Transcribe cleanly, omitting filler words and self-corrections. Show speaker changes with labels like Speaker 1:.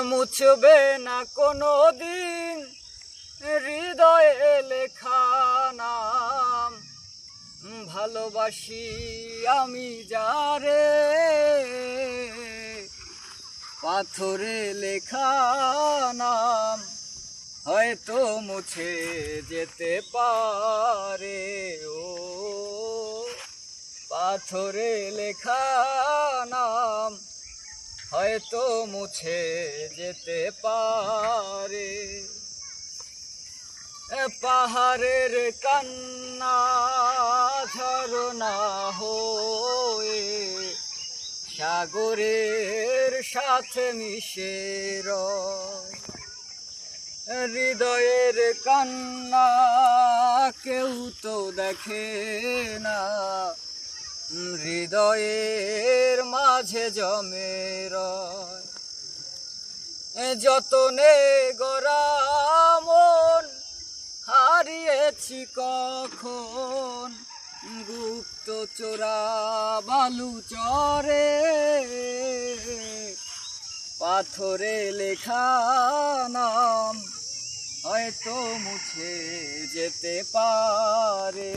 Speaker 1: মুছবে না কোনো দিন হৃদয়ে লেখা নাম। ভালোবাসি আমি যারে পাথরে লেখা নাম হয়তো মুছে যেতে পারে। ও পাথরে লেখা নাম হয়তো মুছে যেতে পারে। পাহাড়ের কান্না ঝরনা হয়ে সাগরের সাথে মিশে রয়। হৃদয়ের কান্না কেউ তো দেখে না, হৃদয়ের মাঝে জমে রয়। যতনে গড়া মন হারিয়েছি কখন, গুপ্ত চোরা বালু চরে পাথরে লেখা নাম হয়তো মুছে যেতে পারে।